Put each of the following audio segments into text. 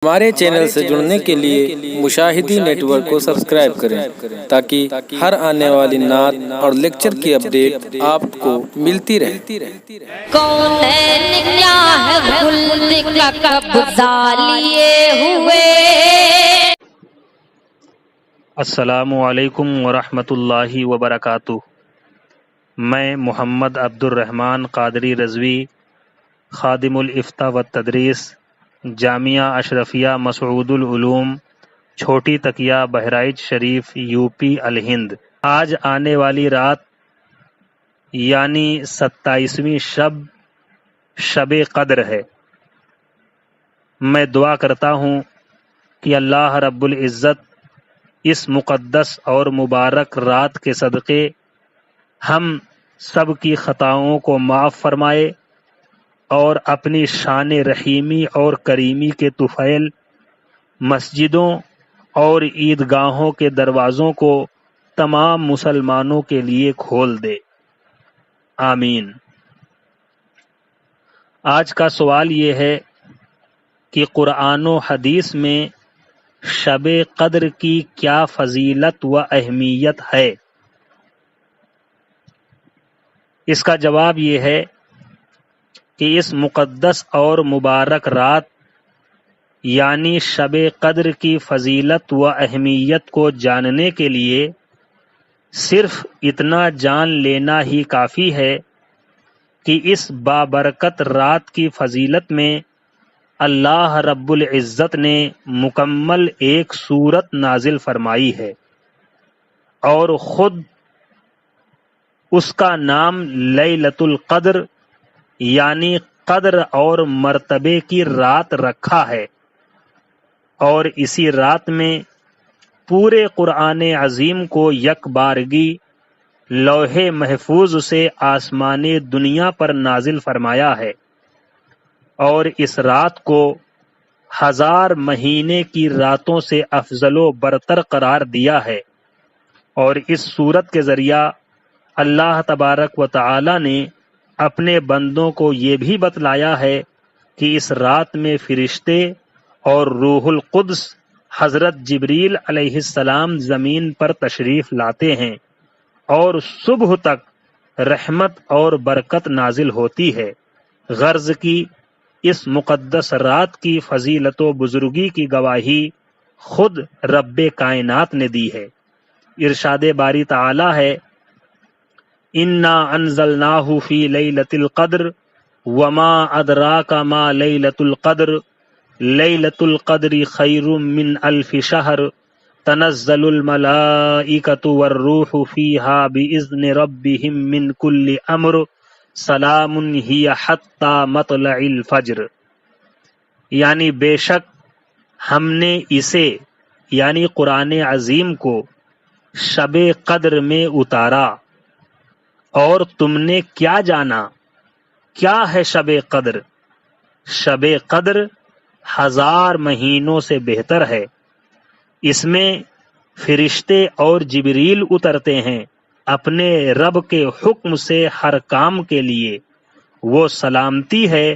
ہمارے چینل سے جڑنے کے لیے مشاہدی نیٹ ورک کو سبسکرائب کریں تاکہ ہر آنے والی نعت اور لیکچر کی اپڈیٹ آپ کو ملتی رہے۔ کونین کیا ہے خلد کا قبضہ لیے ہوئے۔ السلام علیکم ورحمۃ اللہ وبرکاتہ۔ میں محمد عبد الرحمن قادری رضوی، خادم الافتاء والتدریس، جامعہ اشرفیہ مسعود العلوم، چھوٹی تکیہ، بہرائچ شریف، یو پی الہند۔ آج آنے والی رات یعنی 27ویں شب قدر ہے۔ میں دعا کرتا ہوں کہ اللہ رب العزت اس مقدس اور مبارک رات کے صدقے ہم سب کی خطاؤں کو معاف فرمائے اور اپنی شان رحیمی اور کریمی کے طفیل مسجدوں اور عیدگاہوں کے دروازوں کو تمام مسلمانوں کے لیے کھول دے، آمین۔ آج کا سوال یہ ہے کہ قرآن و حدیث میں شب قدر کی کیا فضیلت و اہمیت ہے؟ اس کا جواب یہ ہے کہ اس مقدس اور مبارک رات یعنی شب قدر کی فضیلت و اہمیت کو جاننے کے لیے صرف اتنا جان لینا ہی کافی ہے کہ اس بابرکت رات کی فضیلت میں اللہ رب العزت نے مکمل ایک سورت نازل فرمائی ہے، اور خود اس کا نام لیلۃ القدر یعنی قدر اور مرتبے کی رات رکھا ہے، اور اسی رات میں پورے قرآن عظیم کو یک بارگی لوح محفوظ سے آسمان دنیا پر نازل فرمایا ہے، اور اس رات کو 1000 مہینے کی راتوں سے افضل و برتر قرار دیا ہے۔ اور اس صورت کے ذریعہ اللہ تبارک و تعالی نے اپنے بندوں کو یہ بھی بتلایا ہے کہ اس رات میں فرشتے اور روح القدس حضرت جبریل علیہ السلام زمین پر تشریف لاتے ہیں اور صبح تک رحمت اور برکت نازل ہوتی ہے۔ غرض کی اس مقدس رات کی فضیلت و بزرگی کی گواہی خود رب کائنات نے دی ہے۔ ارشاد باری تعالی ہے، انا انزلناہ فی لیلۃ القدر وما ادراک ما لیلۃ القدر لیلۃ القدر خیر من الف شہر تنزل الملائکۃ والروح فیہا باذن ربہم من کل امر سلام ہی حتی مطلع الفجر، یعنی بے شک ہم نے اسے یعنی قرآن عظیم کو شب قدر میں اتارا، اور تم نے کیا جانا؟ کیا ہے شب قدر؟ شب قدر 1000 مہینوں سے بہتر ہے۔ اس میں فرشتے اور جبریل اترتے ہیں اپنے رب کے حکم سے ہر کام کے لیے، وہ سلامتی ہے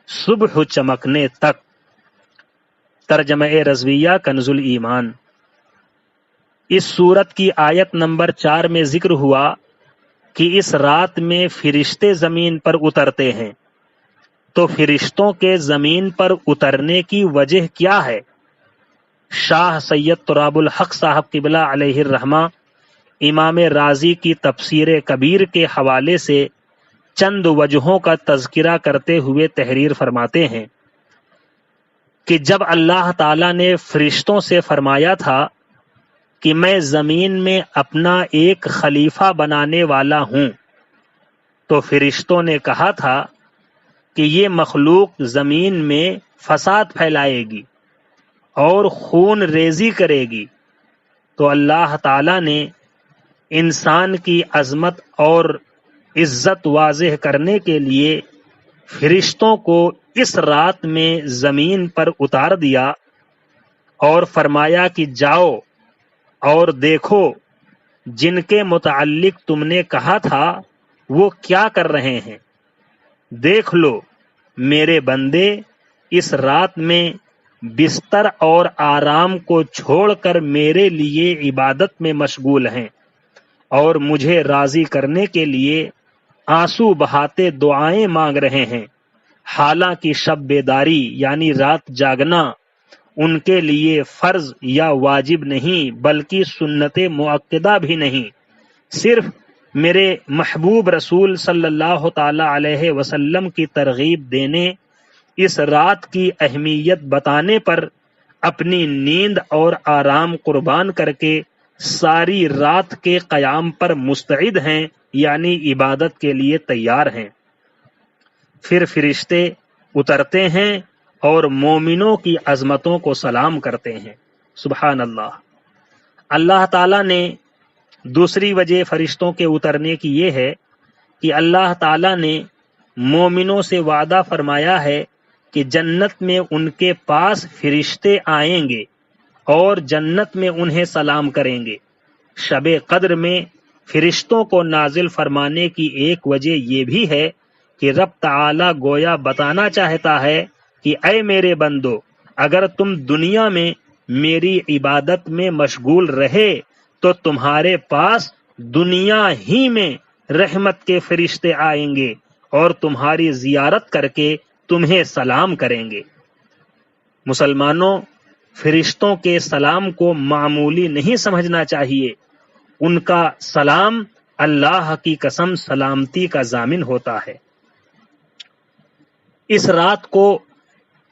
صبح چمکنے تک۔ ترجمہ رضویہ کنز الایمان۔ اس سورت کی آیت نمبر 4 میں ذکر ہوا کہ اس رات میں فرشتے زمین پر اترتے ہیں، تو فرشتوں کے زمین پر اترنے کی وجہ کیا ہے؟ شاہ سید تراب الحق صاحب قبلہ علیہ الرحمہ امام رازی کی تفسیر کبیر کے حوالے سے چند وجہوں کا تذکرہ کرتے ہوئے تحریر فرماتے ہیں کہ جب اللہ تعالیٰ نے فرشتوں سے فرمایا تھا کہ میں زمین میں اپنا ایک خلیفہ بنانے والا ہوں، تو فرشتوں نے کہا تھا کہ یہ مخلوق زمین میں فساد پھیلائے گی اور خون ریزی کرے گی، تو اللہ تعالیٰ نے انسان کی عظمت اور عزت واضح کرنے کے لیے فرشتوں کو اس رات میں زمین پر اتار دیا اور فرمایا کہ جاؤ اور دیکھو جن کے متعلق تم نے کہا تھا وہ کیا کر رہے ہیں، دیکھ لو میرے بندے اس رات میں بستر اور آرام کو چھوڑ کر میرے لیے عبادت میں مشغول ہیں اور مجھے راضی کرنے کے لیے آنسو بہاتے دعائیں مانگ رہے ہیں، حالانکہ شب بیداری یعنی رات جاگنا ان کے لیے فرض یا واجب نہیں بلکہ سنت مؤکدہ بھی نہیں، صرف میرے محبوب رسول صلی اللہ تعالی علیہ وسلم کی ترغیب دینے، اس رات کی اہمیت بتانے پر اپنی نیند اور آرام قربان کر کے ساری رات کے قیام پر مستعد ہیں، یعنی عبادت کے لیے تیار ہیں۔ پھر فرشتے اترتے ہیں اور مومنوں کی عظمتوں کو سلام کرتے ہیں۔ سبحان اللہ۔ اللہ تعالیٰ نے دوسری وجہ فرشتوں کے اترنے کی یہ ہے کہ اللہ تعالیٰ نے مومنوں سے وعدہ فرمایا ہے کہ جنت میں ان کے پاس فرشتے آئیں گے اور جنت میں انہیں سلام کریں گے۔ شب قدر میں فرشتوں کو نازل فرمانے کی ایک وجہ یہ بھی ہے کہ رب تعالی گویا بتانا چاہتا ہے کہ اے میرے بندو، اگر تم دنیا میں میری عبادت میں مشغول رہے تو تمہارے پاس دنیا ہی میں رحمت کے فرشتے آئیں گے اور تمہاری زیارت کر کے تمہیں سلام کریں گے۔ مسلمانوں، فرشتوں کے سلام کو معمولی نہیں سمجھنا چاہیے، ان کا سلام اللہ کی قسم سلامتی کا ضامن ہوتا ہے۔ اس رات کو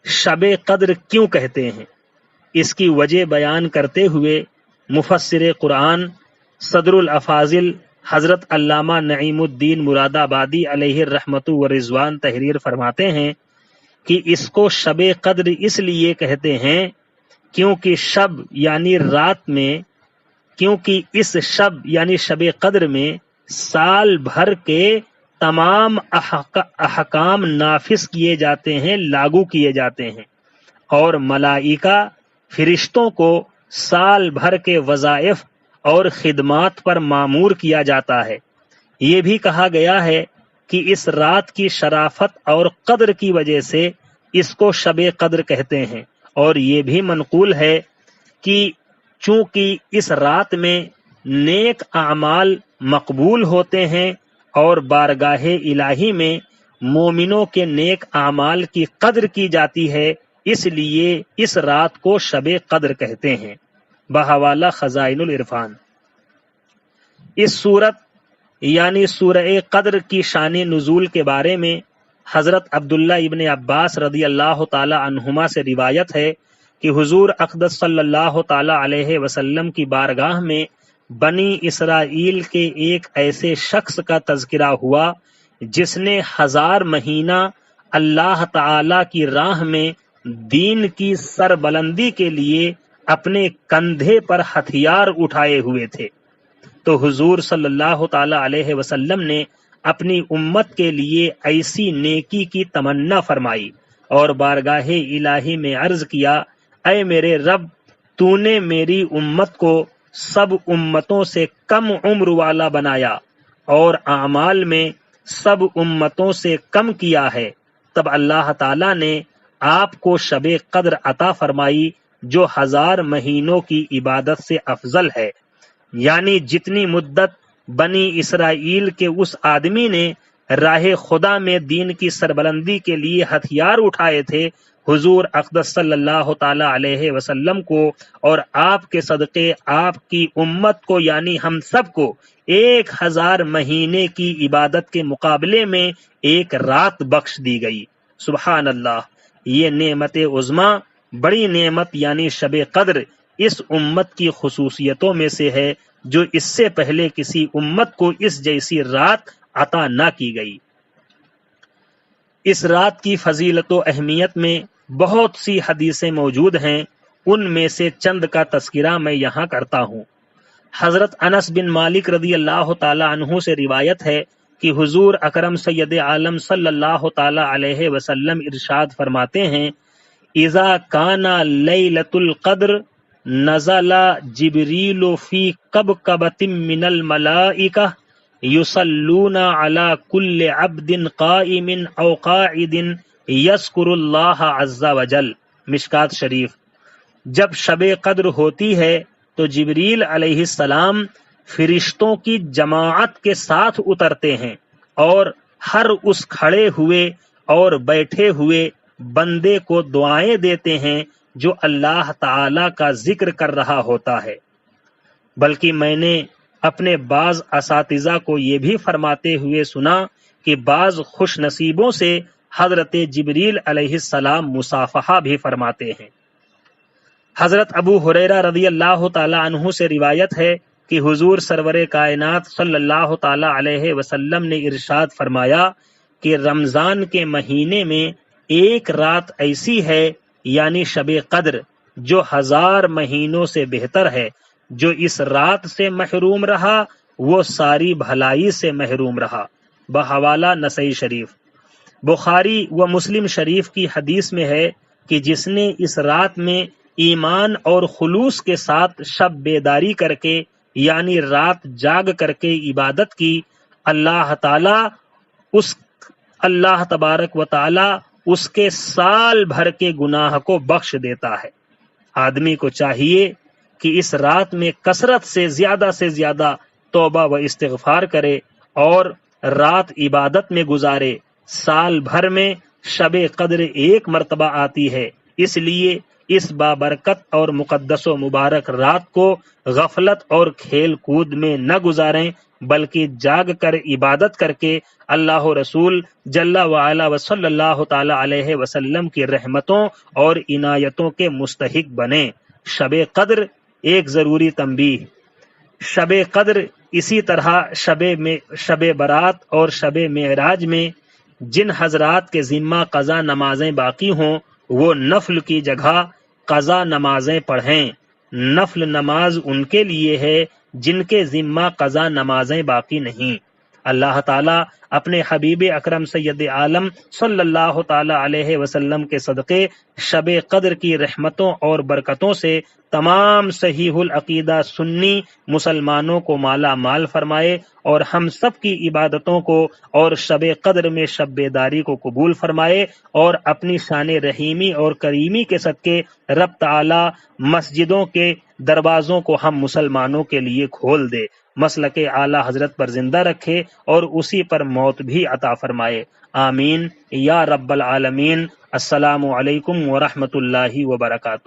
شب قدر کیوں کہتے ہیں؟ اس کی وجہ بیان کرتے ہوئے مفسر قرآن صدر الافاضل حضرت علامہ نعیم الدین مراد آبادی علیہ الرحمت و رضوان تحریر فرماتے ہیں کہ اس کو شب قدر اس لیے کہتے ہیں کیونکہ اس شب یعنی شب قدر میں سال بھر کے تمام احکام نافذ کیے جاتے ہیں، لاگو کیے جاتے ہیں، اور ملائکہ فرشتوں کو سال بھر کے وظائف اور خدمات پر مامور کیا جاتا ہے۔ یہ بھی کہا گیا ہے کہ اس رات کی شرافت اور قدر کی وجہ سے اس کو شب قدر کہتے ہیں، اور یہ بھی منقول ہے کہ چونکہ اس رات میں نیک اعمال مقبول ہوتے ہیں اور بارگاہ الہی میں مومنوں کے نیک اعمال کی قدر کی جاتی ہے، اس لیے اس رات کو شب قدر کہتے ہیں۔ بحوالہ خزائن العرفان۔ اس سورت یعنی سورہ قدر کی شان نزول کے بارے میں حضرت عبداللہ ابن عباس رضی اللہ تعالی عنہما سے روایت ہے کہ حضور اقدس صلی اللہ تعالی علیہ وسلم کی بارگاہ میں بنی اسرائیل کے ایک ایسے شخص کا تذکرہ ہوا جس نے 1000 مہینہ اللہ تعالی کی راہ میں دین کی سربلندی کے لیے اپنے کندھے پر ہتھیار اٹھائے ہوئے تھے، تو حضور صلی اللہ تعالی علیہ وسلم نے اپنی امت کے لیے ایسی نیکی کی تمنا فرمائی اور بارگاہ الہی میں عرض کیا، اے میرے رب، تو نے میری امت کو سب امتوں سے کم عمر والا بنایا اور اعمال میں سب امتوں سے کم کیا ہے۔ تب اللہ تعالی نے آپ کو شب قدر عطا فرمائی جو 1000 مہینوں کی عبادت سے افضل ہے، یعنی جتنی مدت بنی اسرائیل کے اس آدمی نے راہ خدا میں دین کی سربلندی کے لیے ہتھیار اٹھائے تھے، حضور اقدس صلی اللہ تعالی علیہ وسلم کو اور آپ کے صدقے آپ کی امت کو یعنی ہم سب کو 1000 مہینے کی عبادت کے مقابلے میں ایک رات بخش دی گئی۔ سبحان اللہ، یہ نعمت عظما، بڑی نعمت یعنی شب قدر اس امت کی خصوصیتوں میں سے ہے جو اس سے پہلے کسی امت کو اس جیسی رات عطا نہ کی گئی۔ اس رات کی فضیلت و اہمیت میں بہت سی حدیثیں موجود ہیں، ان میں سے چند کا تذکرہ میں یہاں کرتا ہوں۔ حضرت انس بن مالک رضی اللہ تعالی عنہ سے روایت ہے کہ حضور اکرم سید عالم صلی اللہ تعالی علیہ وسلم ارشاد فرماتے ہیں، اذا کان لیلۃ القدر نزل جبریل فی کبکبۃ من الملائکہ یصلون علی کل عبد قائم او قاعد یذکر اللہ عز وجل مشکات شریف۔ جب شب قدر ہوتی ہے تو جبریل علیہ السلام فرشتوں کی جماعت کے ساتھ اترتے ہیں اور ہر اس کھڑے ہوئے اور بیٹھے ہوئے بندے کو دعائیں دیتے ہیں جو اللہ تعالی کا ذکر کر رہا ہوتا ہے۔ بلکہ میں نے اپنے بعض اساتذہ کو یہ بھی فرماتے ہوئے سنا کہ بعض خوش نصیبوں سے حضرت جبریل علیہ السلام مصافحہ بھی فرماتے ہیں۔ حضرت ابو ہریرہ رضی اللہ تعالی عنہ سے روایت ہے کہ حضور سرور کائنات صلی اللہ تعالی علیہ وسلم نے ارشاد فرمایا کہ رمضان کے مہینے میں ایک رات ایسی ہے یعنی شب قدر جو 1000 مہینوں سے بہتر ہے، جو اس رات سے محروم رہا وہ ساری بھلائی سے محروم رہا۔ بحوالہ نسائی شریف۔ بخاری و مسلم شریف کی حدیث میں ہے کہ جس نے اس رات میں ایمان اور خلوص کے ساتھ شب بیداری کر کے یعنی رات جاگ کر کے عبادت کی، اللہ تبارک و تعالی اس کے سال بھر کے گناہ کو بخش دیتا ہے۔ آدمی کو چاہیے کہ اس رات میں کثرت سے زیادہ توبہ و استغفار کرے اور رات عبادت میں گزارے۔ سال بھر میں شب قدر ایک مرتبہ آتی ہے، اس لیے اس بابرکت اور مقدس و مبارک رات کو غفلت اور کھیل کود میں نہ گزاریں، بلکہ جاگ کر عبادت کر کے اللہ رسول جل وعلا و صلی اللہ تعالی علیہ وسلم کی رحمتوں اور عنایتوں کے مستحق بنیں۔ شب قدر ایک ضروری تنبیہ، شب قدر اسی طرح شب برات اور شب معراج میں جن حضرات کے ذمہ قضا نمازیں باقی ہوں وہ نفل کی جگہ قضا نمازیں پڑھیں۔ نفل نماز ان کے لیے ہے جن کے ذمہ قضا نمازیں باقی نہیں۔ اللہ تعالیٰ اپنے حبیب اکرم سید عالم صلی اللہ تعالی علیہ وسلم کے صدقے شب قدر کی رحمتوں اور برکتوں سے تمام صحیح العقیدہ سنی مسلمانوں کو مالا مال فرمائے اور ہم سب کی عبادتوں کو اور شب قدر میں شب بیداری کو قبول فرمائے، اور اپنی شان رحیمی اور کریمی کے صدقے رب تعالی مسجدوں کے دروازوں کو ہم مسلمانوں کے لیے کھول دے، مسلک اعلی حضرت پر زندہ رکھے اور اسی پر موت بھی عطا فرمائے۔ آمین یا رب العالمین۔ السلام علیکم ورحمۃ اللہ وبرکاتہ۔